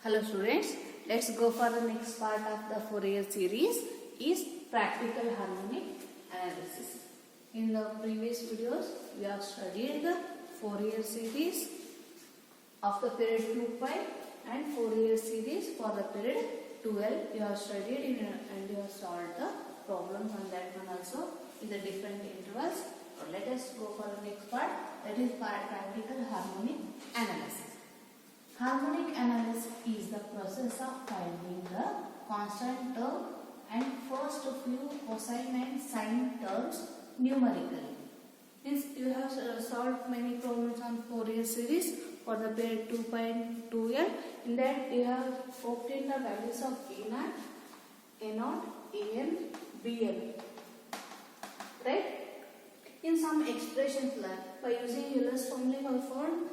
Hello students, let's go for the next part of the Fourier series is practical harmonic analysis. In the previous videos, we have studied the Fourier series of the period 2 pi and Fourier series for the period 12. You have studied and you have solved the problems on that one also in the different intervals. So let us go for the next part, that is practical harmonic analysis. Harmonic analysis is the process of finding the constant term and first few cosine and sine terms numerically. Means you have solved many problems on Fourier series for the period 2 pi and 2l. In that you have obtained the values of a0, a0, an, bn. Right? In some expressions like by using Euler's formula we found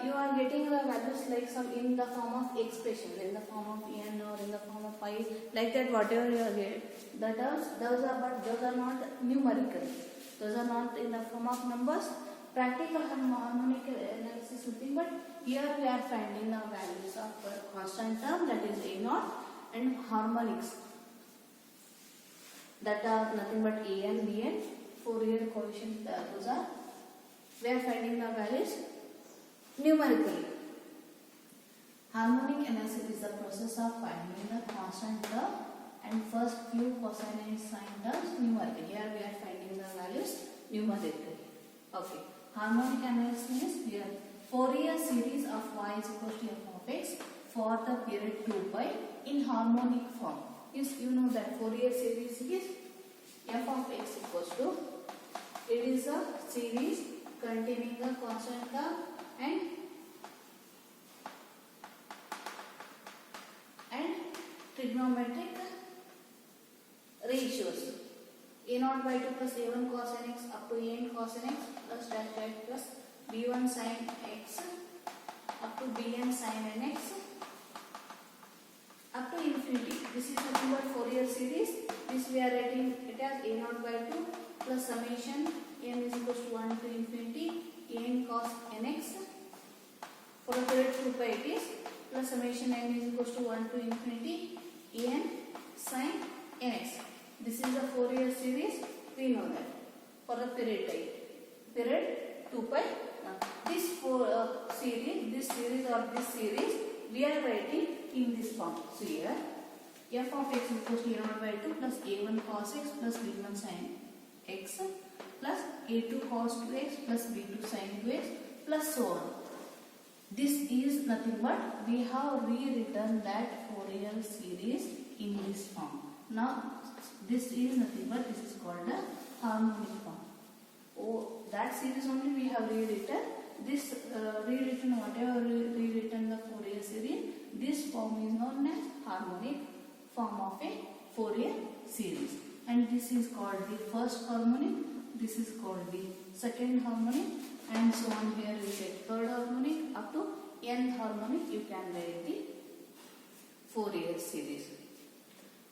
you are getting the values like some in the form of expression, in the form of n or in the form of pi, like that whatever you are getting. Those are not numerical. Those are not in the form of numbers. Practical harmonic analysis would be, but here we are finding the values of a constant term, that is a0, and harmonics that are nothing but an, bn, Fourier coefficient. Those are we are finding the values numerically. Harmonic analysis is the process of finding the constant term and first few cosine and sine terms numerically. Here we are finding the values numerically. Okay. Harmonic analysis means here Fourier series of y is equal to f of x for the period 2 pi in harmonic form. Yes, you know that Fourier series is f of x equals to, it is a series containing the constant term and trigonometric ratios. a0 by 2 plus a1 cosine x up to an cosine x plus dash dash plus b1 sin x up to bn sin nx up to infinity. This is nothing but Fourier series. This we are writing it as a0 by 2 plus summation n is equals to 1 to infinity n cos nx. For the period 2 pi it is plus summation n is equals to 1 to infinity n sin nx. This is the Fourier series. We know that for the period 2 pi. This series we are writing in this form. So here f of x equals to a0 by 2 plus a1 cos x plus b1 sin x plus a2 cos 2x plus b2 sin 2x plus so on. This is nothing but we have rewritten that Fourier series in this form. Now this is nothing but this is called a harmonic form. Oh, that series only we have rewritten. This whatever rewritten the Fourier series, this form is known as harmonic form of a Fourier series. And this is called the first harmonic, this is called the second harmonic, and so on. Here we get third harmonic up to nth harmonic. You can write the Fourier series.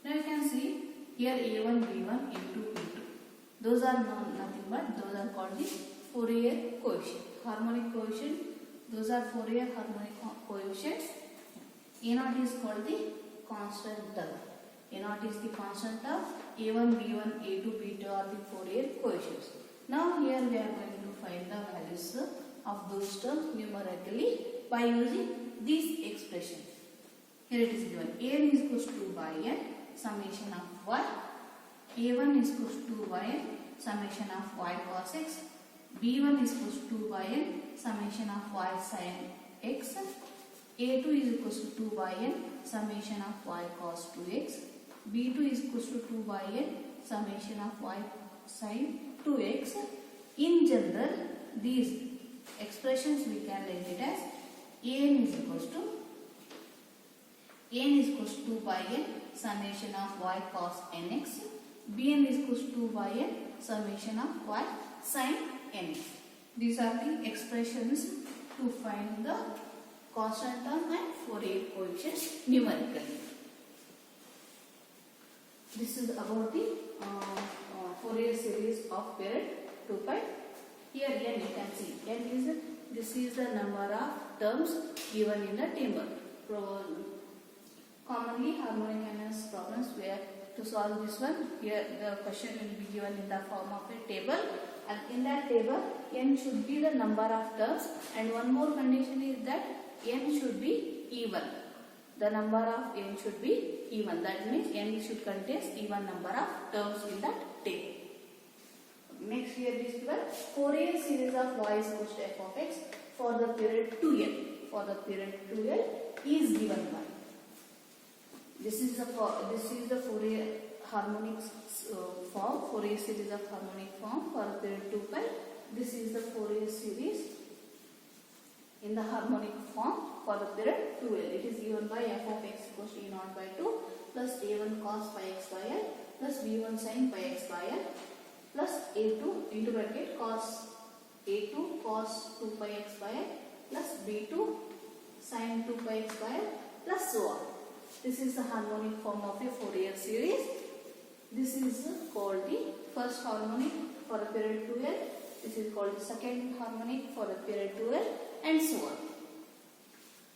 Now you can see here a1, b1, a2, b2. Those are nothing but those are called the Fourier coefficient. Harmonic coefficient. Those are Fourier harmonic coefficients. a0 is called the constant term. a0 is the constant term. a1, b1, a2, b2 are the Fourier coefficients. Now here we are going to find the values of those terms numerically by using this expression. Here it is given. an is equals to 2 by n summation of y. a1 is equals to 2 by n summation of y cos x. b1 is equals to 2 by n summation of y sin x. a2 is equals to 2 by n summation of y cos 2x. b2 is equals to 2 by n summation of y sin 2x. In general, these expressions we can write it as an is equals to 2 by n summation of y cos nx. bn is equals to 2 by n summation of y sin nx. These are the expressions to find the constant term and Fourier coefficients numerically. This is about the Fourier series of period 2 pi. Here n you can see n is this is the number of terms given in the table. commonly harmonic NS problems where to solve this one, here the question will be given in the form of a table, and in that table n should be the number of terms, and one more condition is that n should be even. The number of n should be even. That means n should contain even number of terms in that table. Next here is given Fourier series of y is equals to f of x for the period 2l. For the period 2l is given by. This is the Fourier harmonic form. Fourier series of harmonic form for the period 2 pi. This is the Fourier series in the harmonic form for the period 2l. It is given by f of x equals to e0 by 2 plus a1 cos pi x by l plus b1 sin pi x by l plus a2 into bracket cos a2 cos 2 pi x by l plus b2 sin 2 pi x by l plus so on. This is the harmonic form of a Fourier series. This is called the first harmonic for the period 2l. This is called the second harmonic for the period 2l, and so on.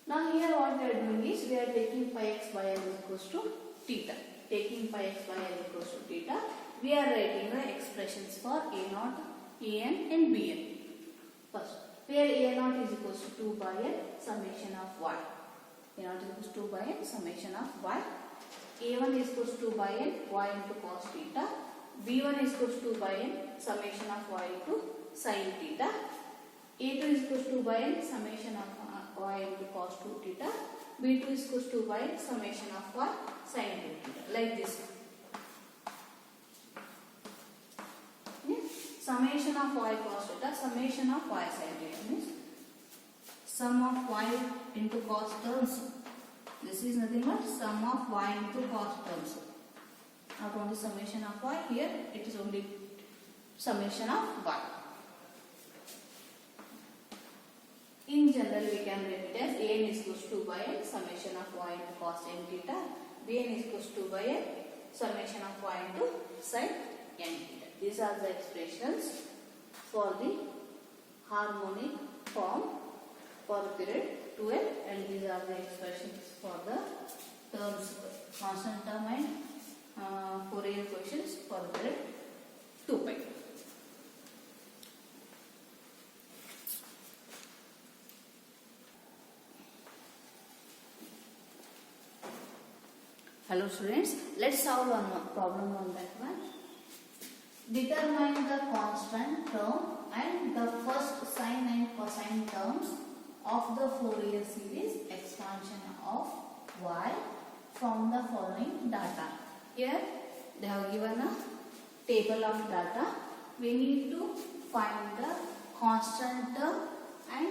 Now here what we are doing is we are taking pi x by l is equals to theta. Taking pi x by l equals to theta, we are writing the expressions for a0, an and bn. First, where a0 is equals to 2 by n summation of y. a0 is equals to 2 by n summation of y. a1 is equals to 2 by n y into cos theta. b1 is equals to 2 by n summation of y into sin theta. a2 is equals to 2 by n summation of y into cos 2 theta. b2 is equals to 2 by n summation of y sin 2 theta. Like this. Summation of y cos theta, summation of y sin theta means sum of y into cos terms. This is nothing but sum of y into cos terms. Not only summation of y, here it is only summation of y. In general, we can write it as an is equals to 2 by n summation of y into cos n theta. bn is equals to 2 by n summation of y into sin n theta. These are the expressions for the harmonic form for the period 2l, and these are the expressions for the terms constant term and Fourier quotients for the period 2 pi. Hello students, let's solve one problem on that one. Determine the constant term and the first sine and cosine terms of the Fourier series expansion of y from the following data. Here they have given a table of data. We need to find the constant term and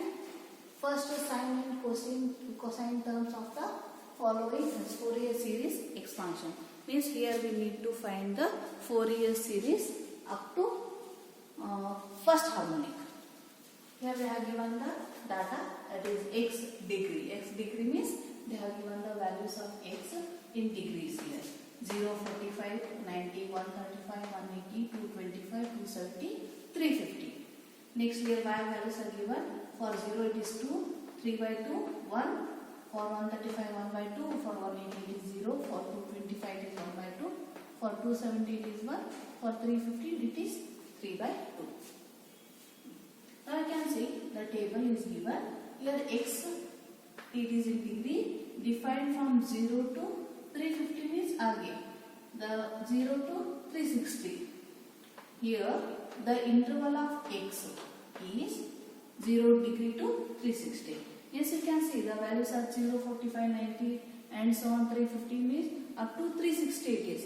first sine and cosine terms of the following Fourier series expansion. Means here we need to find the Fourier series up to first harmonic. Here they have given the data, that is x degree. X degree means they have given the values of x in degrees here. 0, 45, 90, 135, 180, 225, 270, 350. Next here y values are given. For 0 it is 2, 3 by 2, 1. For 135, 1 by 2. For 180 it is 0. For 225 it is 1 by 2. For 270 it is 1. For 350 it is 3 by 2. Now I can see the table is given. Here x it is in degree defined from 0 to 350 means again the 0 to 360. Here the interval of x is 0 degree to 360. Yes, you can see the values are 0, 45, 90 and so on. 350 means up to 360 it is.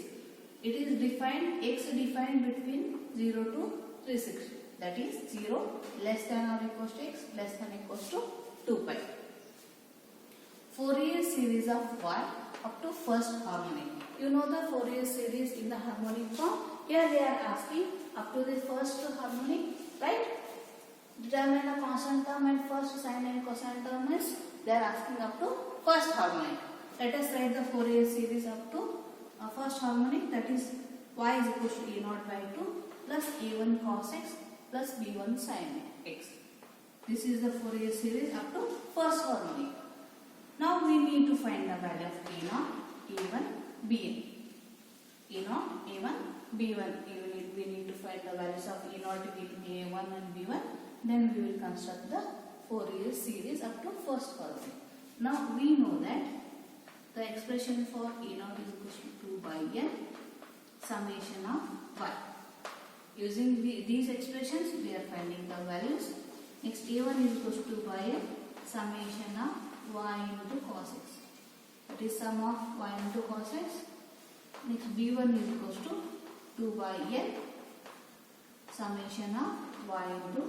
It is defined, x defined between 0 to 360. That is 0 less than or equals to x less than or equals to 2 pi. Fourier series of y up to first harmonic. You know the Fourier series in the harmonic form. Here they are asking up to the first harmonic, right? Determine the constant term and first sine and cosine term is they are asking up to first harmonic. Let us write the Fourier series up to first harmonic, that is y is equal to e0 by 2 plus a1 cos x plus b1 sin x. This is the Fourier series up to first harmonic. Now we we need to find the value of A0, A1, Bn. A0, A1, B1. We need to find the values of A0, A1 and B1. Then we will construct the Fourier series up to first column. Now we know that the expression for A0 is equal to 2 by n summation of y. Using these expressions, we are finding the values. Next, A1 is equal to 2 by n summation of y into cos x. That is sum of y into cos x. Next, B1 is equal to 2 by n summation of y into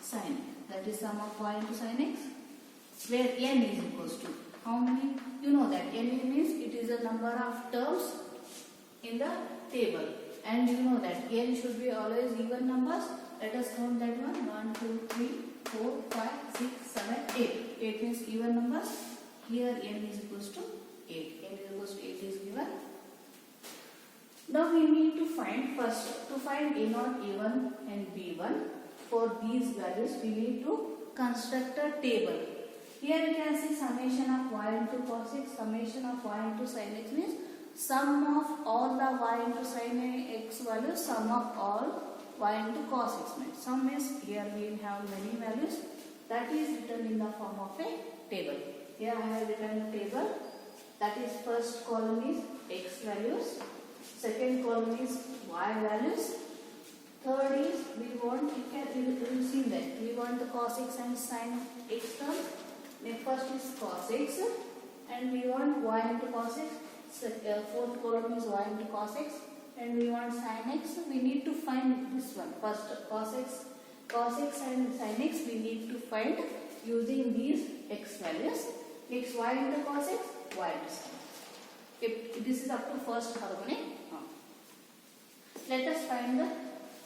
sin x. That is sum of y into sin x, where n is equal to how many? You know that n means it is a number of terms in the table, and you know that n should be always even numbers. Let us count that one. 1, 2, 3, 4, 5, 6, 7, 8. 8 means even numbers. Here n is equal to 8. N is equal to 8 is given. Now we need to find first, to find A0, A1 and B1. For these values we need to construct a table. Here you can see summation of y into cos x, summation of y into sin x means sum of all the y into sin x values, sum of all y into cos x means. Sum means here we have many values, that is written in the form of a table. Here I have written a table, that is first column is x values, second column is y values, third is we want, you will see that we want the cos x and sin x term. Next first is cos x and we want y into cos x. Fourth column is y into cos x and we want sin x. We need to find this one first, cos x and sin x we need to find using these x values. Next y into cos x, y into sin x. If this is up to first harmony. Let us find the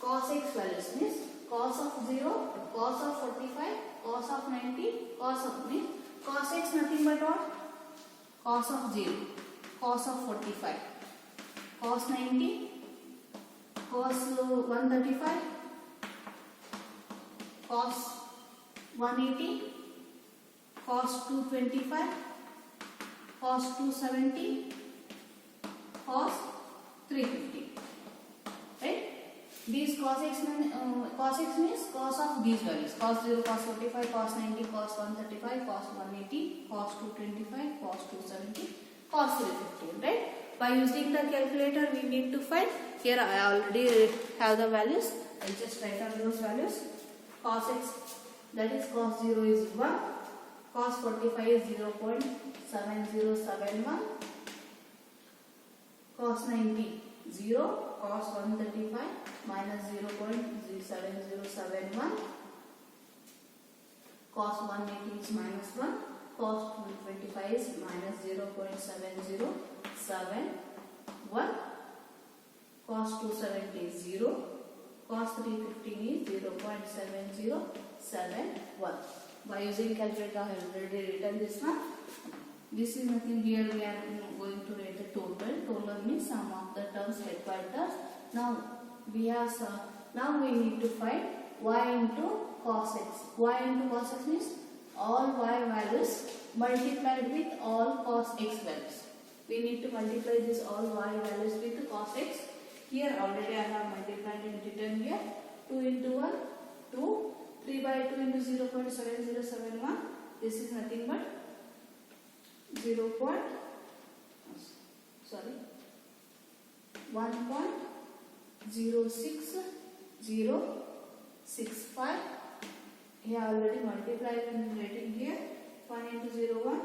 cos x values means cos of 0, cos of 45, cos of 90, cos of means cos x nothing but what? Cos of 0, cos of 45, cos 90, cos 135, cos 180, cos 225, cos 270, cos 350. Right? These cos x means cos of these values. Cos 0, cos 45, cos 90, cos 135, cos 180, cos 225, cos 270, cos 350. Right? By using the calculator we need to find. Here I already have the values. I will just write down those values. Cos x, that is cos 0 is 1. Cos 45 is 0.7071. Cos 90 0. Cos 135 minus 0.7071. Cos 180 is minus 1. Cos 225 is minus 0.7071. Cos 270 is 0. Cos 315 is 0.7071. By using calculator I have already written this one. This is nothing. Here we are going to write the total. Total means sum of the terms headquarters. Now we have now we need to find y into cos x. Y into cos x means all y values multiplied with all cos x values. We need to multiply this all y values with cos x. Here already I have multiplied and written here. 2 into 1, 2. 3 by 2 into 0.7071. This is nothing but 1.065. Here already multiplied and written here. 1 into 0, 1.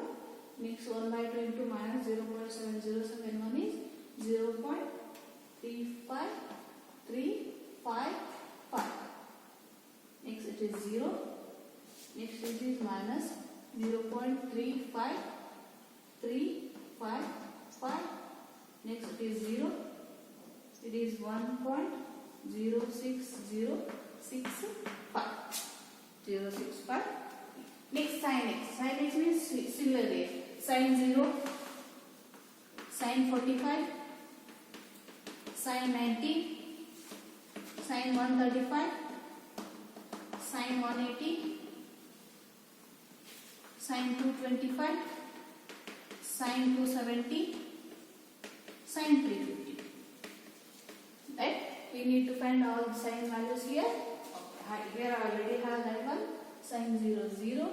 Next 1 by 2 into minus 0.7071 is 0.35355. Next it is 0. Next it is minus 0.35355. Next it is 0. It is 1.06065. 065. Next sin x. Sin x means similarly sin 0, sin 45, sin 90, sin 135, sin 180, sin 225, Sine 270, sine 350. Right? We need to find all the sine values here. Okay. Here I already have that one. Sine 0, 0.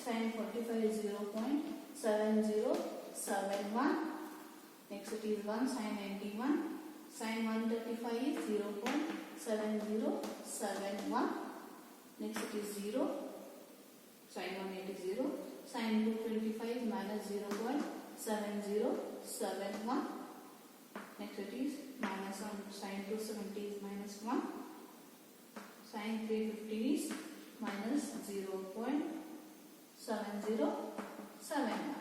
Sine 45 is 0.7071. Next it is 1. Sine 91. Sine 135 is 0.7071. Next it is 0. Sine 180 is 0. Sine 225 is minus 0.7071. Next it is minus 1. Sine 270 is minus 1. Sine 350 is minus 0.7071.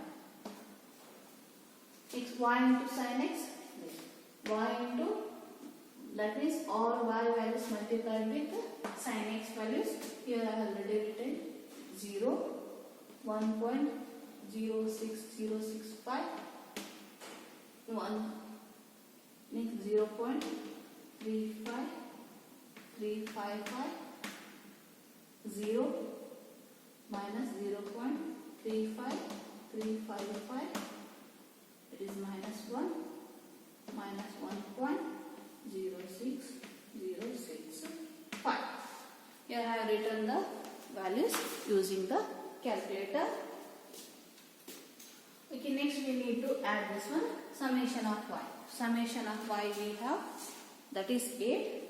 Next y into sin x. Y into, that means all y values multiplied with sin x values. Here I have already written 0, 1.06065, 1, next 0.35355, 0 minus 0.35355, it is minus 1, minus 1.06065. Here I have written the values using the calculator. Okay, next we need to add this one, summation of y. Summation of y we have, that is 8.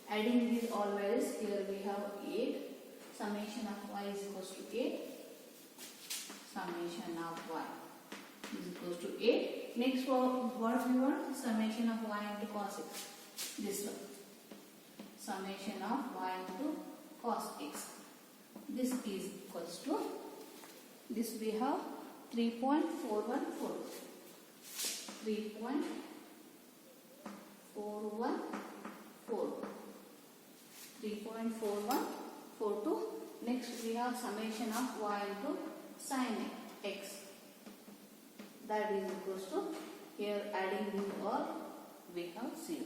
Adding these all values, here we have 8. Summation of y is equals to 8. Summation of y is equals to 8. Next, what we want? Summation of y into cos x. This one. Summation of y into cos x. This is equals to, this we have 3.4142. 3.4142. Next we have summation of y into sin x. That is equals to, here adding these all, we have 0.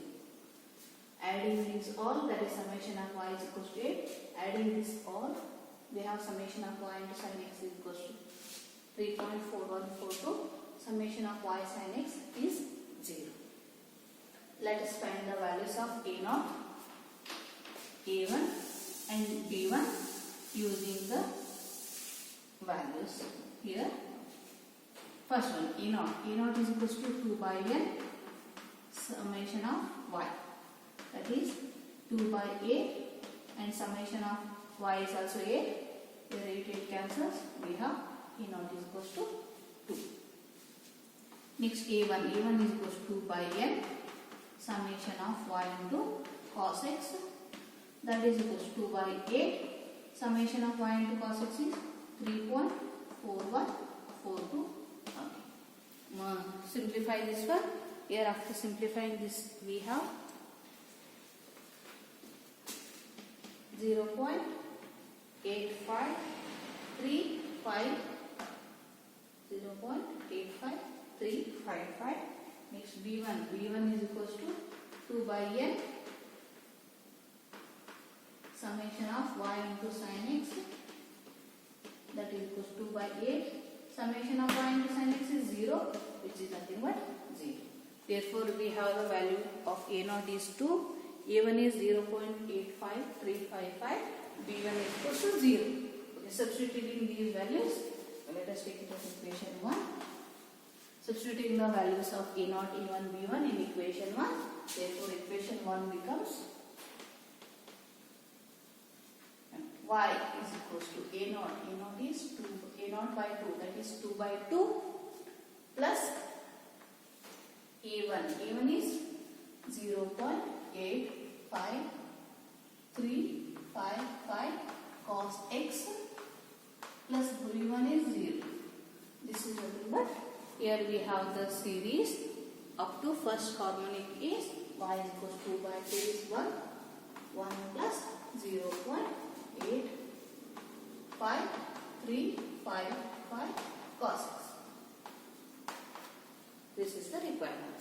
Adding these all, that is summation of y is equals to 8. Adding this all, we have summation of y into sin x is equals to 3.4142. Summation of y sin x is 0. Let us find the values of a0, a1 and b1 using the values here. First one, e0. e0 is equals to 2 by n summation of y. That is 2 by 8 and summation of y is also 8. Here 8 cancels. We have e0 is equals to 2. Next a1. a1 is equals to 2 by n summation of y into cos x. That is equals to 2 by 8. Summation of y into cos x is 3.4142. Simplify this one. Here after simplifying this we have 0.85355. Next b1. b1 is equals to 2 by n summation of y into sin x. That is equals to 2 by 8. Summation of y into sin x is 0, which is nothing but 0. Therefore, we have the value of a0 is 2, a1 is 0.85355, b1 is equals to 0. Okay, substituting these values, let us take it as equation 1. Substituting the values of a0, a1, b1 in equation 1. Therefore, equation 1 becomes y is equals to a0. a0 is 2, a0 by 2, that is 2 by 2 plus a1. a1 is 0.85355 cos x plus b1 is 0. This is nothing but, here we have the series up to first harmonic is y is equals to 2 by 2 is 1, 1 plus 0.85355 cos x. This is the requirement.